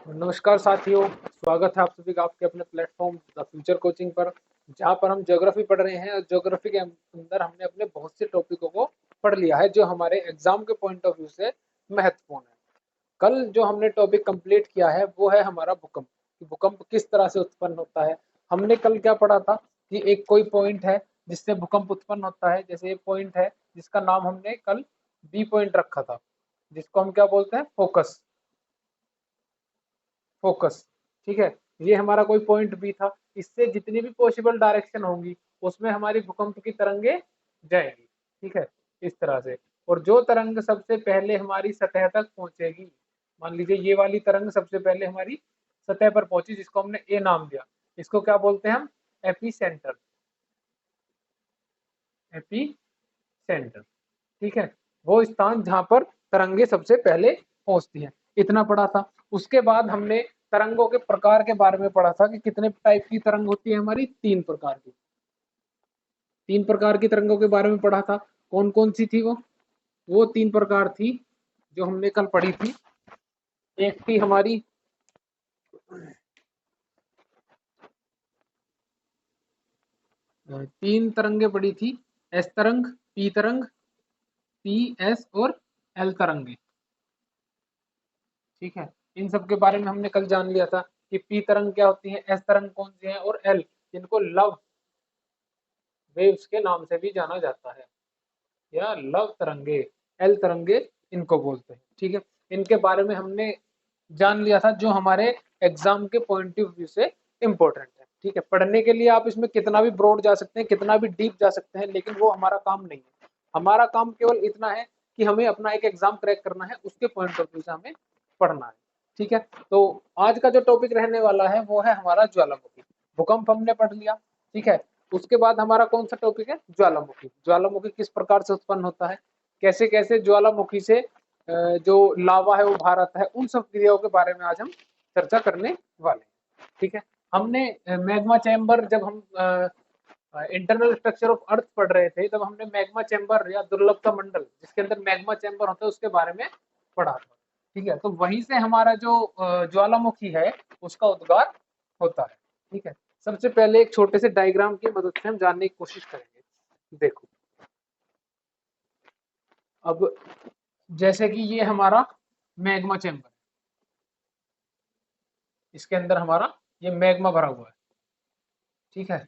नमस्कार साथियों, स्वागत है आप सभी का आपके अपने प्लेटफॉर्म द फ्यूचर कोचिंग पर, जहां पर हम ज्योग्राफी पढ़ रहे हैं। और ज्योग्राफी के अंदर हमने अपने बहुत से टॉपिकों को पढ़ लिया है जो हमारे एग्जाम के पॉइंट ऑफ व्यू से महत्वपूर्ण है। कल जो हमने टॉपिक कंप्लीट किया है वो है हमारा भूकंप। कि भूकंप किस तरह से उत्पन्न होता है। हमने कल क्या पढ़ा था कि एक कोई पॉइंट है जिससे भूकंप उत्पन्न होता है। जैसे एक पॉइंट है जिसका नाम हमने कल बी पॉइंट रखा था, जिसको हम क्या बोलते हैं, फोकस। फोकस, ठीक है। ये हमारा कोई पॉइंट बी था। इससे जितनी भी पॉसिबल डायरेक्शन होंगी उसमें हमारी भूकंप की तरंगे जाएगी, ठीक है, इस तरह से। और जो तरंग सबसे पहले हमारी सतह तक पहुंचेगी, मान लीजिए ये वाली तरंग सबसे पहले हमारी सतह पर पहुंची, जिसको हमने ए नाम दिया, इसको क्या बोलते हैं हम, एपी सेंटर। एपी सेंटर, ठीक है, वो स्थान जहां पर तरंगे सबसे पहले पहुंचती हैं। इतना पढ़ा था। उसके बाद हमने तरंगों के प्रकार के बारे में पढ़ा था कि कितने टाइप की तरंग होती है हमारी, 3 प्रकार की। 3 प्रकार की तरंगों के बारे में पढ़ा था। कौन कौन सी थी वो 3 प्रकार थी जो हमने कल पढ़ी थी। एक थी हमारी 3 तरंगे पड़ी थी, एस तरंग, पी तरंग, पी एस और एल तरंगे, ठीक है। इन सब के बारे में हमने कल जान लिया था कि पी तरंग क्या होती है, एस तरंग कौन सी है, और एल, जिनको लव वेव्स के नाम से भी जाना जाता है, या लव तरंगे, एल तरंगे इनको बोलते हैं, ठीक है। इनके बारे में हमने जान लिया था, जो हमारे एग्जाम के पॉइंट ऑफ व्यू से इंपॉर्टेंट है, ठीक है। पढ़ने के लिए आप इसमें कितना भी ब्रॉड जा सकते हैं, कितना भी डीप जा सकते हैं, लेकिन वो हमारा काम नहीं है। हमारा काम केवल इतना है कि हमें अपना एक एग्जाम क्रैक करना है, उसके पॉइंट ऑफ व्यू से हमें पढ़ना है, ठीक है। तो आज का जो टॉपिक रहने वाला है वो है हमारा ज्वालामुखी। भूकंप हमने पढ़ लिया, ठीक है। उसके बाद हमारा कौन सा टॉपिक है, ज्वालामुखी। ज्वालामुखी किस प्रकार से उत्पन्न होता है, कैसे कैसे ज्वालामुखी से जो लावा है वो बाहर आता है, उन सब क्रियाओं के बारे में आज हम चर्चा करने वाले हैं, ठीक है। हमने मैग्मा चैम्बर, जब हम इंटरनल स्ट्रक्चर ऑफ अर्थ पढ़ रहे थे, तब हमने मैग्मा चैम्बर या दुर्लभता मंडल, जिसके अंदर मैग्मा चैम्बर होता है, उसके बारे में पढ़ा था, ठीक है। तो वहीं से हमारा जो ज्वालामुखी है उसका उद्गार होता है, ठीक है। सबसे पहले एक छोटे से डायग्राम की मदद से हम जानने की कोशिश करेंगे। देखो, अब जैसे कि ये हमारा मैग्मा चैम्बर, इसके अंदर हमारा ये मैग्मा भरा हुआ है, ठीक है।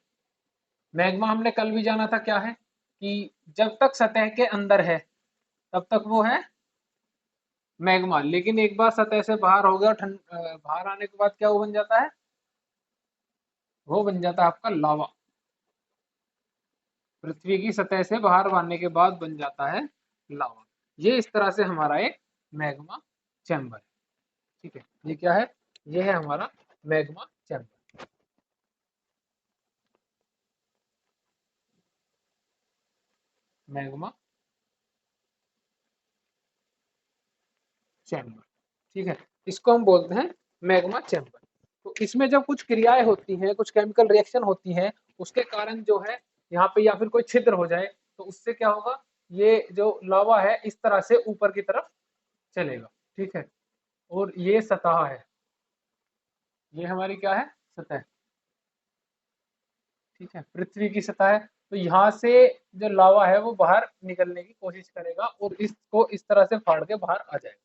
मैग्मा हमने कल भी जाना था क्या है, कि जब तक सतह के अंदर है तब तक वो है मैग्मा, लेकिन एक बार सतह से बाहर हो गया, बाहर आने के बाद क्या वो बन जाता है, वो बन जाता है आपका लावा। पृथ्वी की सतह से बाहर आने के बाद बन जाता है लावा। ये इस तरह से हमारा एक मैग्मा चैम्बर है, ठीक है। ये क्या है, ये है हमारा मैग्मा चैम्बर। मैग्मा चैम्बर, ठीक है, इसको हम बोलते हैं मैग्मा चैम्बर। तो इसमें जब कुछ क्रियाएं होती हैं, कुछ केमिकल रिएक्शन होती हैं, उसके कारण जो है यहाँ पे या फिर कोई छिद्र हो जाए, तो उससे क्या होगा, ये जो लावा है इस तरह से ऊपर की तरफ चलेगा, ठीक है। और ये सतह है, ये हमारी क्या है, सतह, ठीक है, पृथ्वी की सतह है। तो यहाँ से जो लावा है वो बाहर निकलने की कोशिश करेगा और इसको इस तरह से फाड़ के बाहर आ जाएगा,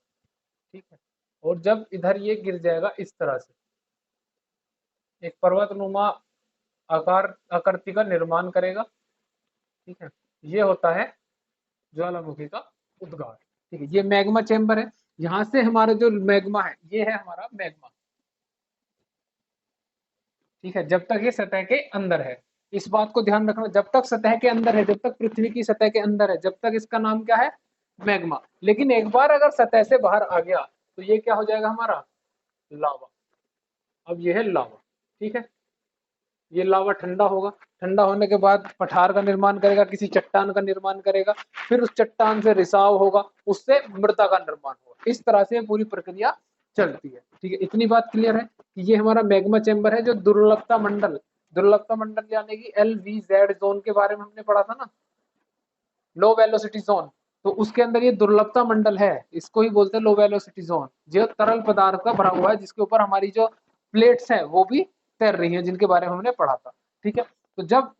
ठीक है। और जब इधर ये गिर जाएगा इस तरह से, एक पर्वतनुमा आकार आकृति का निर्माण करेगा, ठीक है। ये होता है ज्वालामुखी का उद्गार, ठीक है। ये मैग्मा चेम्बर है। यहाँ से हमारा जो मैग्मा है, ये है हमारा मैग्मा, ठीक है, जब तक ये सतह के अंदर है। इस बात को ध्यान रखना, जब तक सतह के अंदर है, जब तक पृथ्वी की सतह के अंदर है, जब तक इसका नाम क्या है, मैग्मा। लेकिन एक बार अगर सतह से बाहर आ गया तो ये क्या हो जाएगा, हमारा लावा। अब ये है लावा, ठीक है। ये लावा ठंडा होगा, ठंडा होने के बाद पठार का निर्माण करेगा, किसी चट्टान का निर्माण करेगा, फिर उस चट्टान से रिसाव होगा, उससे मृदा का निर्माण होगा। इस तरह से पूरी प्रक्रिया चलती है, ठीक है। इतनी बात क्लियर है कि ये हमारा मैग्मा चैम्बर है। जो दुर्लभता मंडल, दुर्लभता मंडल यानी कि LVZ जोन के बारे में हमने पढ़ा था ना, लो वेलोसिटी जोन, तो उसके अंदर ये दुर्लभता मंडल है, इसको ही बोलते हैं लो वेलोसिटी जोन, जो तरल पदार्थ का भरा हुआ है, जिसके ऊपर हमारी जो प्लेट्स है वो भी तैर रही है, जिनके बारे में हमने पढ़ा था। ठीक है, तो जब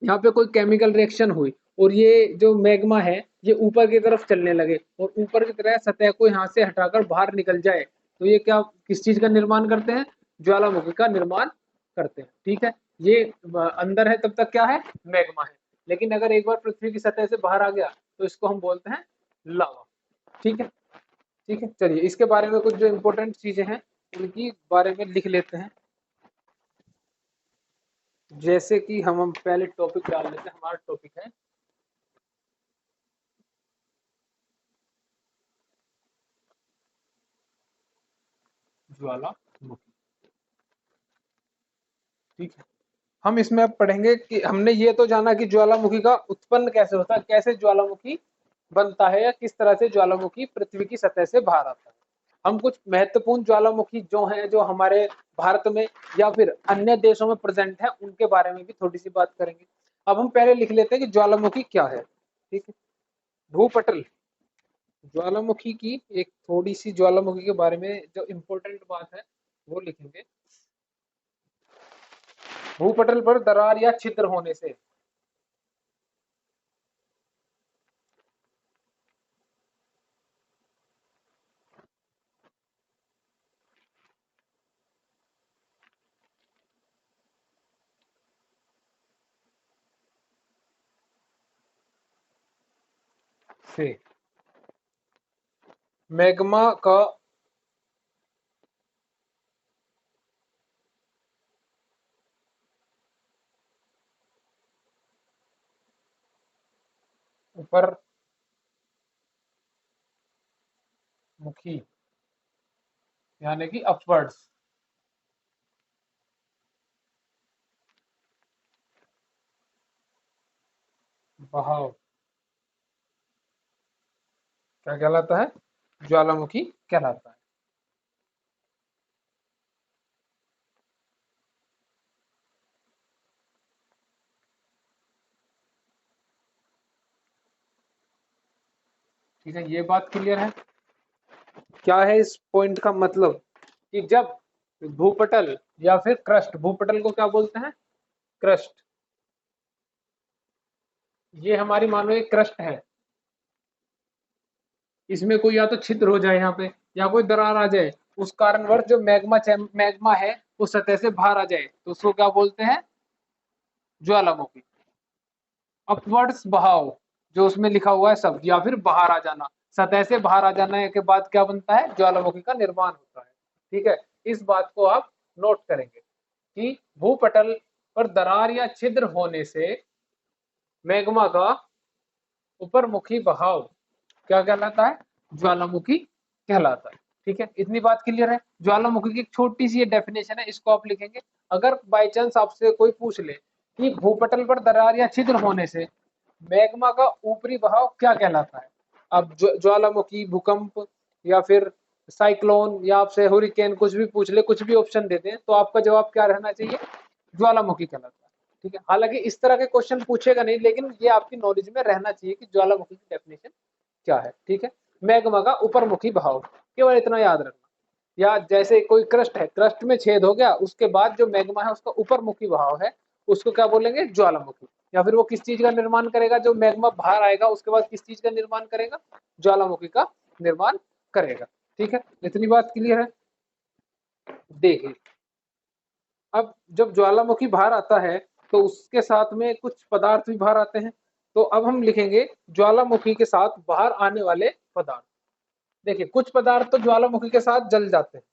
यहाँ पे कोई केमिकल रिएक्शन हुई और ये जो मैग्मा है ये ऊपर की तरफ चलने लगे और ऊपर की तरह सतह को यहाँ से हटाकर बाहर निकल जाए, तो ये क्या किस चीज का निर्माण करते हैं? ज्वालामुखी का निर्माण करते हैं। ठीक है, ये अंदर है तब तक क्या है? मैग्मा है। लेकिन अगर एक बार पृथ्वी की सतह से बाहर आ गया तो इसको हम बोलते हैं लावा। ठीक है, ठीक है, चलिए इसके बारे में कुछ जो इंपॉर्टेंट चीजें हैं उनकी बारे में लिख लेते हैं। जैसे कि हम पहले टॉपिक डाल लेते हैं, हमारा टॉपिक है ज्वालामुखी। ठीक है, हम इसमें अब पढ़ेंगे कि हमने ये तो जाना कि ज्वालामुखी का उत्पन्न कैसे होता है, कैसे ज्वालामुखी बनता है या किस तरह से ज्वालामुखी पृथ्वी की सतह से बाहर आता है। हम कुछ महत्वपूर्ण ज्वालामुखी जो हैं, जो हमारे भारत में या फिर अन्य देशों में प्रेजेंट है, उनके बारे में भी थोड़ी सी बात करेंगे। अब हम पहले लिख लेते हैं कि ज्वालामुखी क्या है। ठीक है, भूपटल ज्वालामुखी की एक थोड़ी सी ज्वालामुखी के बारे में जो इम्पोर्टेंट बात है वो लिखेंगे। भूपटल पर दरार या छिद्र होने से से मैग्मा का ऊपर मुखी यानी कि अपवर्ड्स बहाव क्या कहलाता है? ज्वालामुखी कहलाता है। ठीक है, ये बात क्लियर है। क्या है इस पॉइंट का मतलब? कि जब भूपटल या फिर क्रस्ट, भूपटल को क्या बोलते हैं? क्रस्ट। ये हमारी मानो एक क्रस्ट है, इसमें कोई या तो छिद्र हो जाए यहाँ पे या कोई दरार आ जाए, उस कारणवश जो मैग्मा है वो सतह से बाहर आ जाए, तो उसको क्या बोलते हैं? ज्वालामुखी। अपवर्ड्स बहाव जो उसमें लिखा हुआ है सब, या फिर बाहर आ जाना, सतह से बाहर आ जाने के बाद क्या बनता है? ज्वालामुखी का निर्माण होता है। ठीक है, इस बात को आप नोट करेंगे कि भूपटल पर दरार या छिद्र होने से मैग्मा का ऊपरमुखी बहाव क्या कहलाता है? ज्वालामुखी कहलाता है। ठीक है, इतनी बात क्लियर है। ज्वालामुखी की एक छोटी सी डेफिनेशन है, इसको आप लिखेंगे। अगर बाई चांस आपसे कोई पूछ ले कि भूपटल पर दरार या छिद्र होने से मैग्मा का ऊपरी बहाव क्या कहलाता है, अब ज्वालामुखी, भूकंप या फिर साइक्लोन या आपसे हुरिकेन कुछ भी पूछ ले, कुछ भी ऑप्शन देते हैं, तो आपका जवाब क्या रहना चाहिए? ज्वालामुखी कहलाता है। ठीक है, हालांकि इस तरह के क्वेश्चन पूछेगा नहीं, लेकिन ये आपकी नॉलेज में रहना चाहिए कि ज्वालामुखी की डेफिनेशन क्या है। ठीक है, मैग्मा का ऊपरमुखी बहाव, केवल इतना याद रखना। या जैसे कोई क्रस्ट है, क्रस्ट में छेद हो गया, उसके बाद जो मैग्मा है उसका ऊपरमुखी बहाव है, उसको क्या बोलेंगे? ज्वालामुखी। या फिर वो किस चीज का निर्माण करेगा? जो मैग्मा बाहर आएगा उसके बाद किस चीज का निर्माण करेगा? ज्वालामुखी का निर्माण करेगा। ठीक है, इतनी बात क्लियर है। देखिए, अब जब ज्वालामुखी बाहर आता है तो उसके साथ में कुछ पदार्थ भी बाहर आते हैं। तो अब हम लिखेंगे ज्वालामुखी के साथ बाहर आने वाले पदार्थ। देखिए, कुछ पदार्थ तो ज्वालामुखी के साथ जल जाते हैं,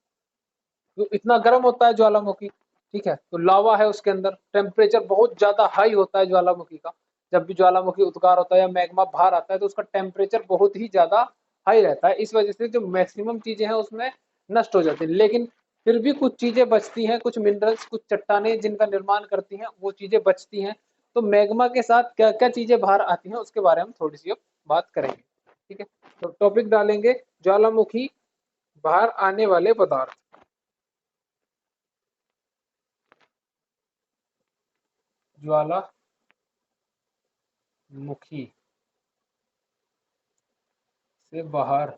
तो इतना गर्म होता है ज्वालामुखी। ठीक है, तो लावा है, उसके अंदर टेम्परेचर बहुत ज्यादा हाई होता है ज्वालामुखी का। जब भी ज्वालामुखी उद्गार होता है या मैग्मा बाहर आता है तो उसका टेम्परेचर बहुत ही ज्यादा हाई रहता है। इस वजह से जो मैक्सिमम चीजें हैं उसमें नष्ट हो जाती है, लेकिन फिर भी कुछ चीजें बचती हैं, कुछ मिनरल्स, कुछ चट्टाने जिनका निर्माण करती हैं, वो चीजें बचती हैं। तो मैग्मा के साथ क्या क्या चीजें बाहर आती हैं उसके बारे में थोड़ी सी अब बात करेंगे। ठीक है, तो टॉपिक डालेंगे ज्वालामुखी बाहर आने वाले पदार्थ। ज्वालामुखी से बाहर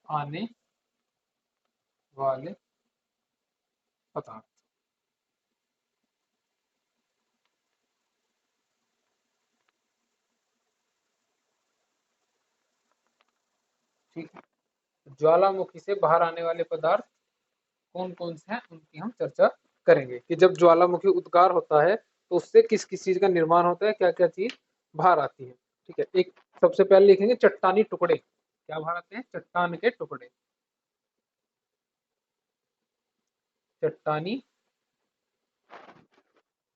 आने वाले पदार्थ। ठीक है, ज्वालामुखी से बाहर आने वाले पदार्थ कौन कौन से हैं उनकी हम चर्चा करेंगे कि जब ज्वालामुखी उद्गार होता है तो उससे किस किस चीज का निर्माण होता है, क्या क्या चीज बाहर आती है। ठीक है, एक सबसे पहले लिखेंगे चट्टानी टुकड़े। क्या बाहर आते हैं? चट्टान के टुकड़े। चट्टानी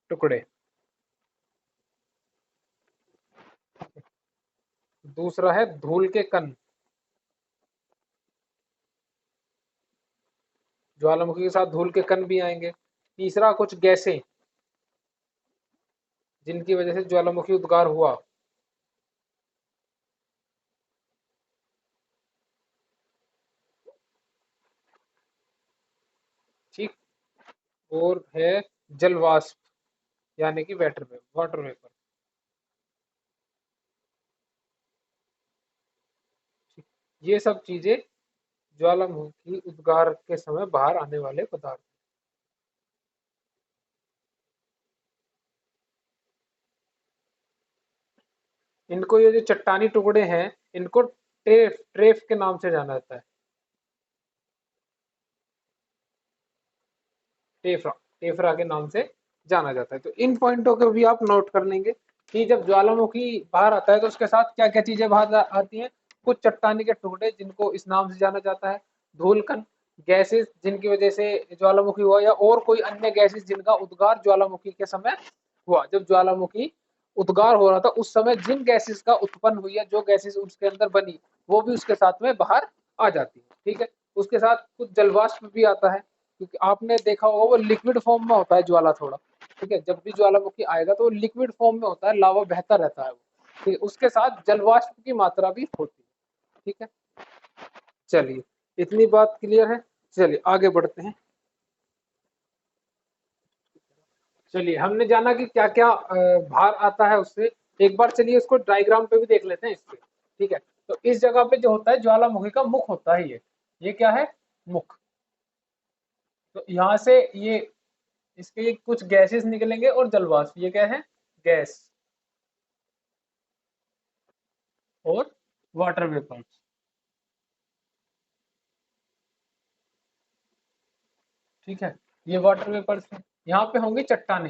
टुकड़े। दूसरा है धूल के कण। ज्वालामुखी के साथ धूल के कण भी आएंगे। तीसरा कुछ गैसें जिनकी वजह से ज्वालामुखी उद्गार हुआ। ठीक, और है जलवाष्प यानी कि वाटर वेपर। ये सब चीजें ज्वालामुखी उद्गार के समय बाहर आने वाले पदार्थ। इनको ये जो चट्टानी टुकड़े हैं इनको ट्रेफ ट्रेफ के नाम से जाना जाता है। टेफ्रा, टेफ्रा के नाम से जाना जाता है। तो इन पॉइंटों को भी आप नोट कर लेंगे कि जब ज्वालामुखी बाहर आता है तो उसके साथ क्या क्या चीजें बाहर आती हैं। कुछ चट्टानी के टुकड़े जिनको इस नाम से जाना जाता है, धूलकण, गैसेस जिनकी वजह से ज्वालामुखी हुआ, या और कोई अन्य गैसेस जिनका उद्गार ज्वालामुखी के समय हुआ। जब ज्वालामुखी उद्गार हो रहा था उस समय जिन गैसेस का उत्पन्न हुई है, जो गैसेस उसके अंदर बनी, वो भी उसके साथ में बाहर आ जाती है। ठीक है, उसके साथ कुछ जलवाष्प भी आता है, क्योंकि आपने देखा होगा वो लिक्विड फॉर्म में होता है ज्वाला थोड़ा। ठीक है, जब भी ज्वालामुखी आएगा तो वो लिक्विड फॉर्म में होता है, लावा बहता रहता है वो। ठीक है, उसके साथ जलवाष्प की मात्रा भी होती है। ठीक है, चलिए इतनी बात क्लियर है। चलिए आगे बढ़ते हैं। चलिए हमने जाना कि क्या क्या भार आता है उससे। एक बार चलिए उसको डायग्राम पे भी देख लेते हैं इसके। ठीक है, तो इस जगह पे जो होता है ज्वालामुखी का मुख होता है, ये क्या है? मुख। तो यहाँ से ये इसके कुछ गैसेस निकलेंगे और जलवाष्प, ये क्या है? गैस और वाटर वेपर। ठीक है, ये वाटर वेपर्स हैं। यहाँ पे होंगे चट्टाने,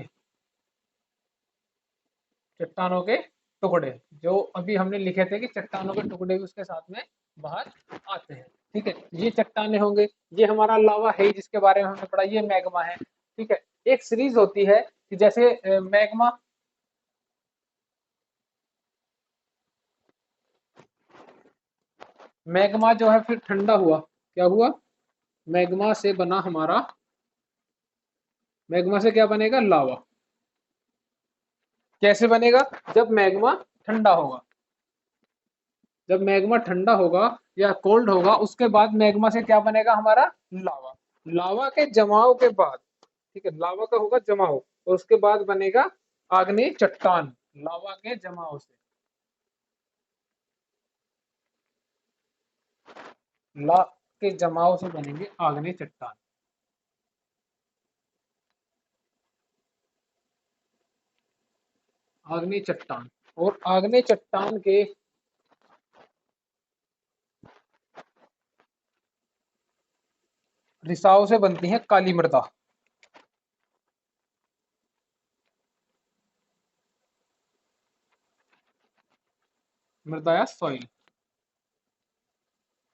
चट्टानों के टुकड़े, जो अभी हमने लिखे थे कि चट्टानों के टुकड़े भी उसके साथ में बाहर आते हैं। ठीक है, ये चट्टाने होंगे। ये हमारा लावा है जिसके बारे में हमने पढ़ा, ये मैग्मा है। ठीक है, एक सीरीज होती है कि जैसे मैग्मा, मैग्मा जो है फिर ठंडा हुआ, क्या हुआ? मैग्मा से बना हमारा, मैग्मा से क्या बनेगा? लावा। कैसे बनेगा? जब मैग्मा ठंडा होगा। जब मैग्मा ठंडा होगा या कोल्ड होगा उसके बाद मैग्मा से क्या बनेगा? हमारा लावा। लावा के जमाव के बाद, ठीक है, लावा का होगा जमाव और उसके बाद बनेगा आग्नेय चट्टान, लावा के जमाव से। ला के जमाव से बनेंगे आग्नेय चट्टान। आग्नेय चट्टान, और आग्नेय चट्टान के रिसाव से बनती है काली मृदा। मृदा या सॉइल,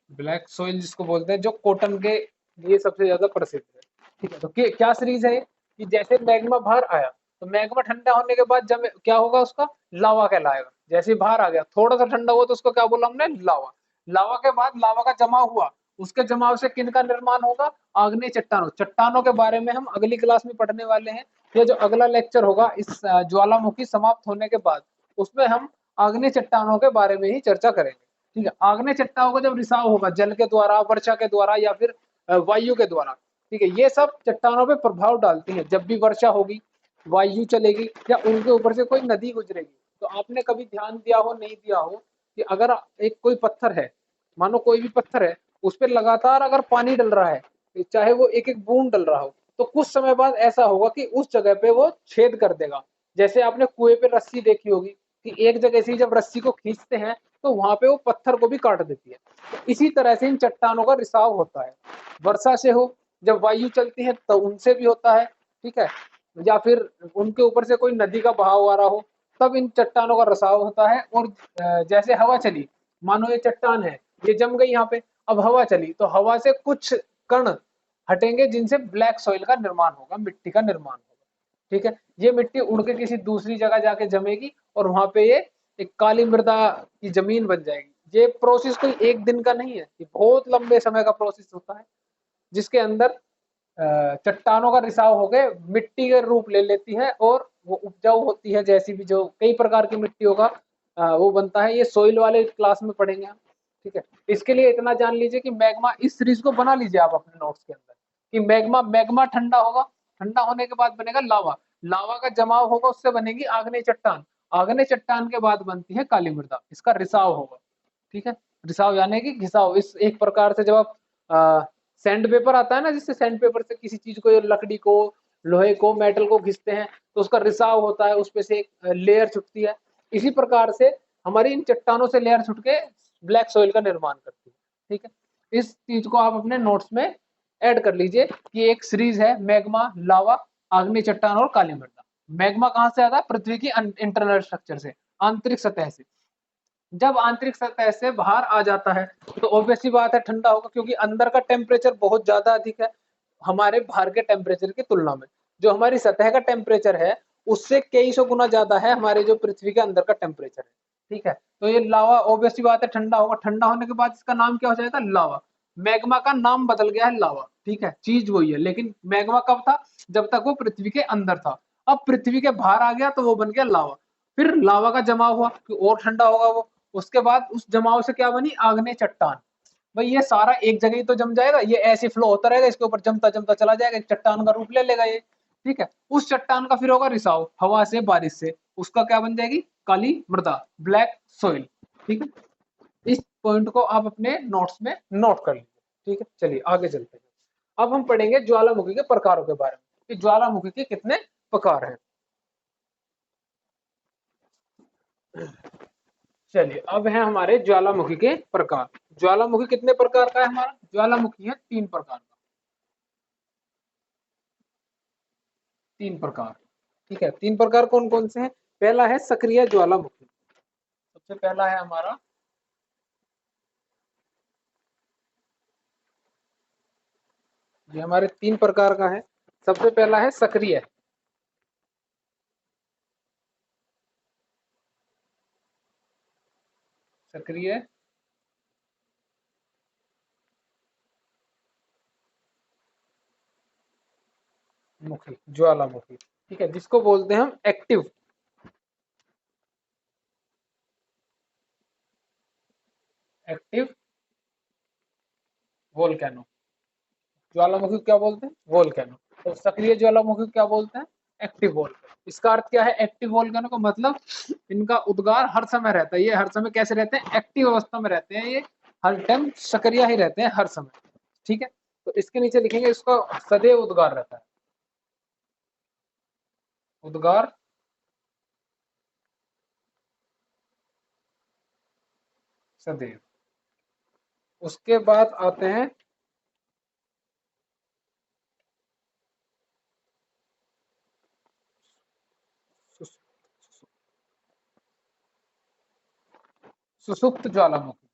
ब्लैक सॉइल जिसको बोलते हैं, जो कॉटन के लिए सबसे ज्यादा प्रसिद्ध है। ठीक है, तो क्या सीरीज है कि जैसे मैग्मा बाहर आया तो मैग्मा ठंडा होने के बाद जब क्या होगा? उसका लावा कहलाएगा। जैसे ही बाहर आ गया थोड़ा सा ठंडा हुआ तो उसको क्या बोला हमने? लावा। लावा के बाद लावा का जमाव हुआ, उसके जमाव से किन का निर्माण होगा? आग्नेय चट्टानों। चट्टानों के बारे में हम अगली क्लास में पढ़ने वाले हैं। ये जो अगला लेक्चर होगा इस ज्वालामुखी समाप्त होने के बाद, उसमें हम आग्नेय चट्टानों के बारे में ही चर्चा करेंगे। ठीक है, आग्नेय चट्टानों का जब रिसाव होगा जल के द्वारा, वर्षा के द्वारा या फिर वायु के द्वारा, ठीक है, ये सब चट्टानों पे प्रभाव डालती है। जब भी वर्षा होगी, वायु चलेगी या उनके ऊपर से कोई नदी गुजरेगी, तो आपने कभी ध्यान दिया हो नहीं दिया हो कि अगर एक कोई पत्थर है, मानो कोई भी पत्थर है, उस पर लगातार अगर पानी डल रहा है, चाहे वो एक एक बूंद डल रहा हो, तो कुछ समय बाद ऐसा होगा कि उस जगह पे वो छेद कर देगा। जैसे आपने कुएं पे रस्सी देखी होगी कि एक जगह से ही जब रस्सी को खींचते हैं तो वहां पे वो पत्थर को भी काट देती है। तो इसी तरह से इन चट्टानों का रिसाव होता है। वर्षा से हो, जब वायु चलती है तो उनसे भी होता है, ठीक है, या फिर उनके ऊपर से कोई नदी का बहाव आ रहा हो, तब इन चट्टानों का रिसाव होता है। और जैसे हवा चली, मानो ये चट्टान है, ये जम गई यहाँ पे, अब हवा चली तो हवा से कुछ कण हटेंगे जिनसे ब्लैक सॉइल का निर्माण होगा, मिट्टी का निर्माण होगा, ठीक है। ये मिट्टी उड़ के किसी दूसरी जगह जाके जमेगी और वहां पे ये एक काली मृदा की जमीन बन जाएगी। ये प्रोसेस कोई एक दिन का नहीं है, ये बहुत लंबे समय का प्रोसेस होता है, जिसके अंदर चट्टानों का रिसाव होकर मिट्टी का रूप ले लेती है और वो उपजाऊ होती है। जैसी भी जो कई प्रकार की मिट्टियों का वो बनता है, ये सोइल वाले क्लास में पढ़ेंगे हम, ठीक है। इसके लिए इतना जान लीजिए कि मैग्मा, इस सीरीज को बना लीजिए आप अपने नोट्स के अंदर, कि मैग्मा मैग्मा ठंडा होगा, ठंडा होने के बाद बनेगा लावा, लावा का जमाव होगा, उससे बनेगी आग्नेय चट्टान, आग्नेय चट्टान के बाद बनती है काली मृदा, इसका रिसाव होगा, ठीक है। रिसाव यानी कि घिसाव। इस एक प्रकार से जब आप सैंड पेपर आता है ना, जिससे सैंड पेपर से किसी चीज को, लकड़ी को, लोहे को, मेटल को घिसते हैं तो उसका रिसाव होता है, उसपे से एक लेयर छुटती है। इसी प्रकार से हमारी इन चट्टानों से लेयर छुट के ब्लैक सॉइल का निर्माण करती है, ठीक है। इस चीज को आप अपने नोट्स में ऐड कर लीजिए कि एक सीरीज है मैग्मा, लावा, आग्नेय चट्टान और काली मृदा। मैग्मा कहां से आता है? पृथ्वी की इंटरनल स्ट्रक्चर से, आंतरिक सतह से। जब आंतरिक सतह से बाहर आ जाता है तो ऑब्वियस सी बात है ठंडा होगा, क्योंकि अंदर का टेम्परेचर बहुत ज्यादा अधिक है हमारे बाहर के टेम्परेचर की तुलना में। जो हमारी सतह का टेम्परेचर है उससे कई सौ गुना ज्यादा है हमारे जो पृथ्वी के अंदर का टेम्परेचर है, ठीक है। तो ये लावा ऑब्वियस सी बात है ठंडा होगा, ठंडा होने के बाद इसका नाम क्या हो जाएगा? लावा। मैग्मा का नाम बदल गया है लावा, ठीक है, चीज वही है, लेकिन मैग्मा कब था? जब तक वो पृथ्वी के अंदर था। अब पृथ्वी के बाहर आ गया तो वो बन गया लावा। फिर लावा का जमा हुआ कि और ठंडा होगा वो, उसके बाद उस जमाव से क्या बनी? आग्नेय चट्टान। भाई ये सारा एक जगह ही तो जम जाएगा, ये ऐसे फ्लो होता रहेगा, इसके ऊपर जमता जमता चला जाएगा, एक चट्टान का रूप ले लेगा ये, ठीक है। उस चट्टान का फिर होगा रिसाव हवा से, बारिश से, उसका क्या बन जाएगी? काली मृदा, ब्लैक सोइल, ठीक है। इस पॉइंट को आप अपने नोट्स में नोट कर लीजिए, ठीक है। चलिए आगे चलते हैं। अब हम पढ़ेंगे ज्वालामुखी के प्रकारों के बारे में कि ज्वालामुखी के कितने प्रकार हैं। चलिए अब है हमारे ज्वालामुखी के प्रकार। ज्वालामुखी कितने प्रकार का है? हमारा ज्वालामुखी है 3 प्रकार का, 3 प्रकार, ठीक है। 3 प्रकार कौन कौन से हैं? पहला है सक्रिय ज्वालामुखी, सबसे पहला है हमारा ये, हमारे 3 प्रकार का है। सबसे पहला है सक्रिय, सक्रिय मुखी ज्वालामुखी, ठीक है, जिसको बोलते हैं हम एक्टिव, एक्टिव वोल्केनो। ज्वालामुखी को क्या बोलते हैं? वोल्केनो। तो सक्रिय ज्वालामुखी को क्या बोलते हैं? Active volcano. इसका अर्थ क्या है एक्टिव वोल्केनो का? मतलब इनका उद्गार हर समय रहता है। ये हर समय कैसे रहते हैं? एक्टिव अवस्था में रहते हैं, ये हर टाइम सक्रिय ही रहते हैं हर समय, ठीक है। तो इसके नीचे लिखेंगे इसका सदैव उद्गार रहता है, उद्गार सदैव। उसके बाद आते हैं सुसुप्त ज्वालामुखी,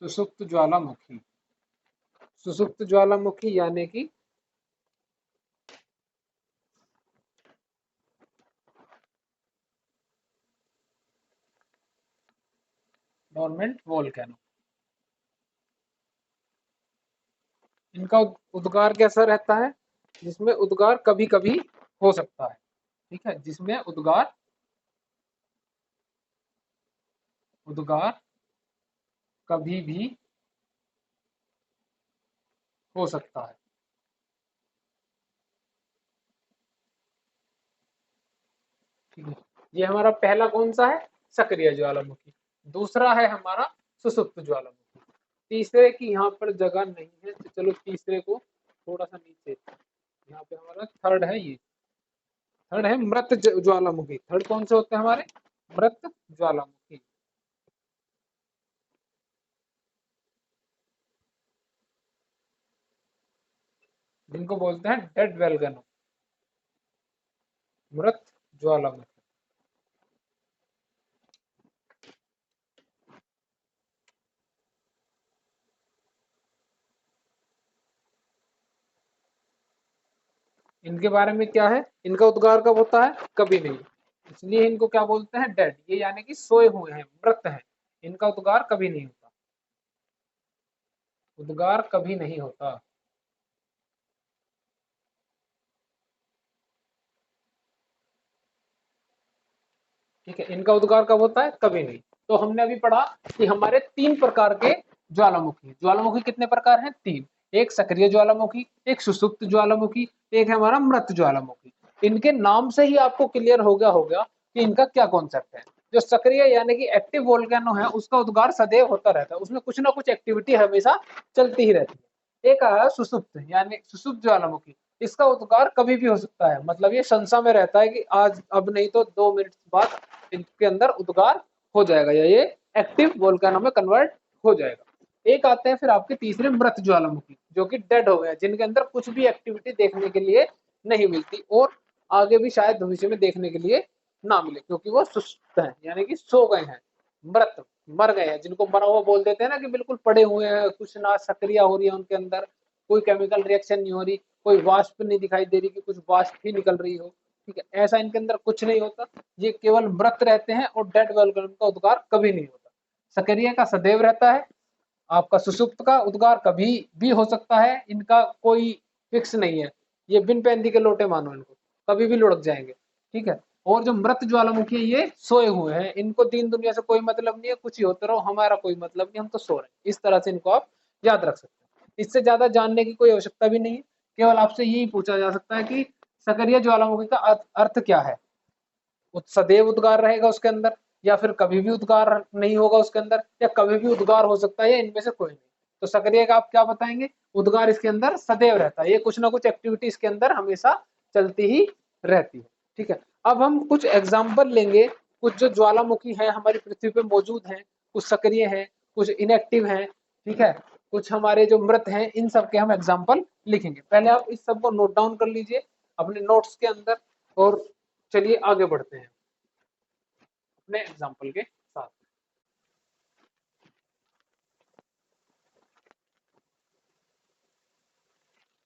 सुसुप्त ज्वालामुखी, सुसुप्त ज्वालामुखी यानी कि डोरमेंट वोल्केनो। इनका उद्गार कैसा रहता है? जिसमें उद्गार कभी कभी हो सकता है, ठीक है, जिसमें उद्गार, उद्गार कभी भी हो सकता है, ठीक है, ये हमारा पहला कौन सा है, सक्रिय ज्वालामुखी। दूसरा है हमारा सुसुप्त ज्वालामुखी। तीसरे की यहाँ पर जगह नहीं है, तो चलो तीसरे को थोड़ा सा नीचे, यहाँ पे हमारा थर्ड है, ये थर्ड है मृत ज्वालामुखी। थर्ड कौन से होते हैं हमारे, मृत ज्वालामुखी। जिनको बोलते हैं डेड वेलगनो, मृत ज्वालामुखी। इनके बारे में क्या है, इनका उद्गार कब होता है, कभी नहीं, इसलिए इनको क्या बोलते हैं, डेड, ये यानी कि सोए हुए हैं, मृत हैं, इनका उद्गार कभी नहीं होता, उद्गार कभी नहीं होता। ठीक है, इनका उद्गार कब होता है, कभी नहीं। तो हमने अभी पढ़ा कि हमारे तीन प्रकार के ज्वालामुखी, ज्वालामुखी कितने प्रकार हैं, तीन। एक सक्रिय ज्वालामुखी, एक सुसुप्त ज्वालामुखी, एक है हमारा मृत ज्वालामुखी। इनके नाम से ही आपको क्लियर हो गया कि इनका क्या कॉन्सेप्ट है। जो सक्रिय यानी कि एक्टिव वोल्केनो है, उसका उद्गार सदैव होता रहता है, उसमें कुछ ना कुछ एक्टिविटी हमेशा चलती ही रहती है। एक आया सुसुप्त यानी सुसुप्त ज्वालामुखी, इसका उद्गार कभी भी हो सकता है, मतलब ये संशय में रहता है कि आज अब नहीं तो 2 मिनट बाद इनके अंदर उद्गार हो जाएगा या ये एक्टिव वोल्केनो में कन्वर्ट हो जाएगा। एक आते हैं फिर आपके तीसरे मृत ज्वालामुखी, जो कि डेड हो गए, जिनके अंदर कुछ भी एक्टिविटी देखने के लिए नहीं मिलती और आगे भी शायद भविष्य में देखने के लिए ना मिले, क्योंकि वो सुस्त हैं यानी कि सो गए हैं, मृत, मर गए हैं, जिनको मरा हुआ बोल देते हैं ना, कि बिल्कुल पड़े हुए हैं, कुछ ना सक्रिय हो रही है उनके अंदर, कोई केमिकल रिएक्शन नहीं हो रही, कोई वाष्प नहीं दिखाई दे रही कि कुछ वाष्प ही निकल रही हो। ठीक है, ऐसा इनके अंदर कुछ नहीं होता, ये केवल मृत रहते हैं और डेड वोल्केनो का उद्गार कभी नहीं होता। सक्रिय का सदैव रहता है, आपका सुसुप्त का उद्गार कभी भी हो सकता है, इनका कोई फिक्स नहीं है, ये बिन पैंदी के लोटे मानो इनको, कभी भी लुढ़क जाएंगे। ठीक है, और जो मृत ज्वालामुखी है, ये सोए हुए हैं, इनको दीन दुनिया से कोई मतलब नहीं है, कुछ ही होते रहो, हमारा कोई मतलब नहीं, हम तो सो रहे हैं। इस तरह से इनको आप याद रख सकते हैं, इससे ज्यादा जानने की कोई आवश्यकता भी नहीं है। केवल आपसे यही पूछा जा सकता है कि सक्रिय ज्वालामुखी का अर्थ क्या है, सदैव उद्गार रहेगा उसके अंदर, या फिर कभी भी उद्गार नहीं होगा उसके अंदर, या कभी भी उद्गार हो सकता है, या इनमें से कोई नहीं। तो सक्रिय का आप क्या बताएंगे, उद्गार इसके अंदर सदैव रहता है, ये कुछ ना कुछ एक्टिविटी इसके अंदर हमेशा चलती ही रहती है। ठीक है, अब हम कुछ एग्जाम्पल लेंगे, कुछ जो ज्वालामुखी है हमारी पृथ्वी पे मौजूद है, कुछ सक्रिय है, कुछ इनएक्टिव है, ठीक है, कुछ हमारे जो मृत हैं, इन सब के हम एग्जाम्पल लिखेंगे। पहले आप इस सब को नोट डाउन कर लीजिए अपने नोट्स के अंदर, और चलिए आगे बढ़ते हैं अपने एग्जाम्पल के साथ।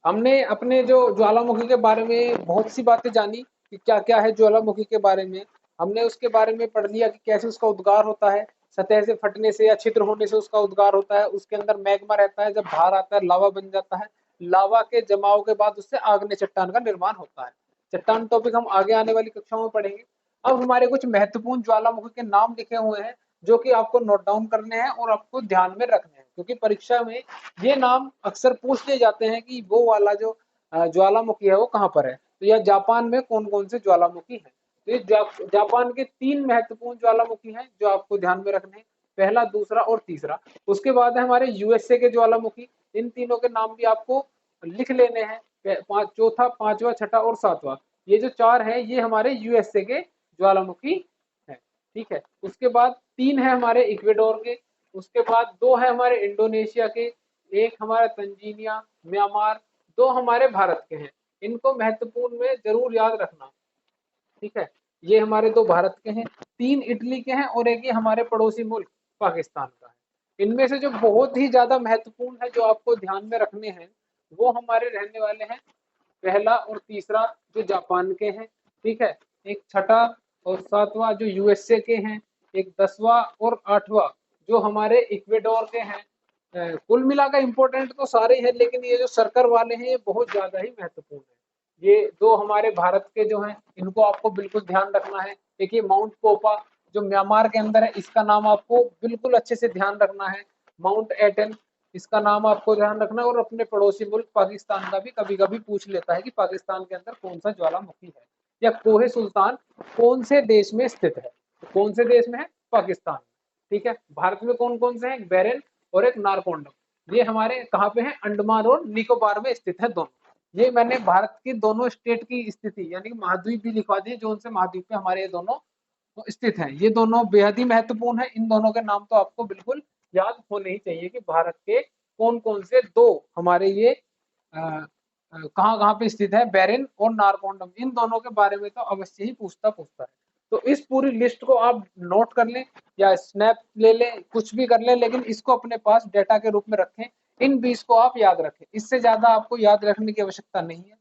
हमने अपने जो ज्वालामुखी के बारे में बहुत सी बातें जानी कि क्या क्या है ज्वालामुखी के बारे में, हमने उसके बारे में पढ़ लिया कि कैसे उसका उद्गार होता है, सतह से फटने से या छिद्र होने से उसका उद्गार होता है, उसके अंदर मैग्मा रहता है, जब बाहर आता है लावा बन जाता है, लावा के जमाव के बाद उससे आग्नेय चट्टान का निर्माण होता है। चट्टान टॉपिक हम आगे आने वाली कक्षाओं में पढ़ेंगे। अब हमारे कुछ महत्वपूर्ण ज्वालामुखी के नाम लिखे हुए हैं, जो कि आपको नोट डाउन करने हैं और आपको ध्यान में रखने हैं, क्योंकि परीक्षा में ये नाम अक्सर पूछ लिए जाते हैं कि वो वाला जो ज्वालामुखी है वो कहाँ पर है, तो यह जापान में कौन कौन से ज्वालामुखी है। तो ये जापान के 3 महत्वपूर्ण ज्वालामुखी हैं जो आपको ध्यान में रखने हैं, पहला, दूसरा और तीसरा। उसके बाद है हमारे यूएसए के ज्वालामुखी, इन तीनों के नाम भी आपको लिख लेने हैं, चौथा, पांचवा, छठा और सातवां, ये जो 4 है ये हमारे यूएसए के ज्वालामुखी है। ठीक है, उसके बाद 3 है हमारे इक्वेडोर के, उसके बाद 2 है हमारे इंडोनेशिया के, एक हमारा तंजीनिया, म्यांमार, 2 हमारे भारत के हैं। इनको महत्वपूर्ण में जरूर याद रखना। ठीक है, ये हमारे 2 भारत के हैं, 3 इटली के हैं और एक ये हमारे पड़ोसी मुल्क पाकिस्तान का है। इनमें से जो बहुत ही ज्यादा महत्वपूर्ण है, जो आपको ध्यान में रखने हैं, वो हमारे रहने वाले हैं पहला और तीसरा जो जापान के हैं। ठीक है, एक छठा और सातवां जो यूएसए के हैं, एक 10वां और 8वां जो हमारे इक्वेडोर के हैं। कुल मिलाकर इम्पोर्टेंट तो सारे हैं, लेकिन ये जो सर्कल वाले हैं ये बहुत ज्यादा ही महत्वपूर्ण है। ये 2 हमारे भारत के जो हैं, इनको आपको बिल्कुल ध्यान रखना है। एक ये माउंट पोपा जो म्यांमार के अंदर है, इसका नाम आपको बिल्कुल अच्छे से ध्यान रखना है। माउंट एटन, इसका नाम आपको ध्यान रखना है। और अपने पड़ोसी मुल्क पाकिस्तान का भी कभी कभी पूछ लेता है कि पाकिस्तान के अंदर कौन सा ज्वालामुखी है, या कोहे सुल्तान कौन से देश में स्थित है? तो कौन से देश में है? पाकिस्तान। ठीक है। भारत में कौन कौन से हैं? एक बेरेन और एक नारकोंडम। ये हमारे कहाँ पे हैं? अंडमान और निकोबार में स्थित है दोनों। ये मैंने भारत की दोनों स्टेट की स्थिति यानी कि महाद्वीप भी लिखवा दिए, जो उनसे महाद्वीप पे हमारे ये दोनों स्थित हैं। ये दोनों बेहद ही महत्वपूर्ण है। इन दोनों के नाम तो आपको बिल्कुल याद होने ही चाहिए कि भारत के कौन कौन से दो हमारे ये कहाँ कहाँ पे स्थित है, बेरिन और नारकोंडम। इन दोनों के बारे में तो अवश्य ही पूछता पूछता है। तो इस पूरी लिस्ट को आप नोट कर लें या स्नैप ले लें, कुछ भी कर लें, लेकिन इसको अपने पास डेटा के रूप में रखें। इन 20 को आप याद रखें, इससे ज्यादा आपको याद रखने की आवश्यकता नहीं है।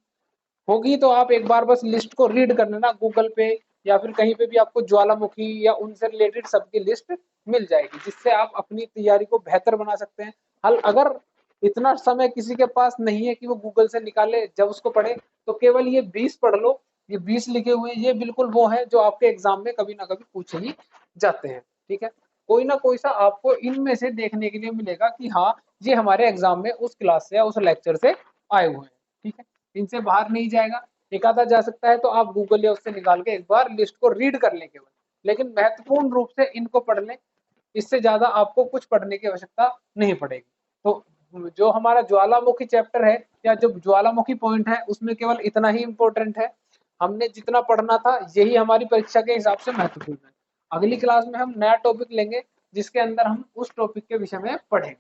होगी तो आप एक बार बस लिस्ट को रीड कर लेना गूगल पे या फिर कहीं पे भी आपको ज्वालामुखी या उनसे रिलेटेड सबकी लिस्ट मिल जाएगी, जिससे आप अपनी तैयारी को बेहतर बना सकते हैं। हल अगर इतना समय किसी के पास नहीं है कि वो गूगल से निकाले जब उसको पढ़े, तो केवल ये 20 पढ़ लो। ये 20 लिखे हुए हैं, ये बिल्कुल वो है जो आपके एग्जाम में कभी ना कभी पूछे ही जाते हैं। ठीक है। कोई ना कोई सा आपको इनमें से देखने के लिए मिलेगा कि हाँ, ये हमारे एग्जाम में उस क्लास से या उस लेक्चर से आए हुए हैं। ठीक है। इनसे बाहर नहीं जाएगा। एक आधा जा सकता है तो आप गूगल या उससे निकाल के एक बार लिस्ट को रीड कर लें केवल, लेकिन महत्वपूर्ण रूप से इनको पढ़ लें। इससे ज्यादा आपको कुछ पढ़ने की आवश्यकता नहीं पड़ेगी। तो जो हमारा ज्वालामुखी चैप्टर है या जो ज्वालामुखी पॉइंट है उसमें केवल इतना ही इंपॉर्टेंट है। हमने जितना पढ़ना था यही हमारी परीक्षा के हिसाब से महत्वपूर्ण है। अगली क्लास में हम नया टॉपिक लेंगे जिसके अंदर हम उस टॉपिक के विषय में पढ़ेंगे।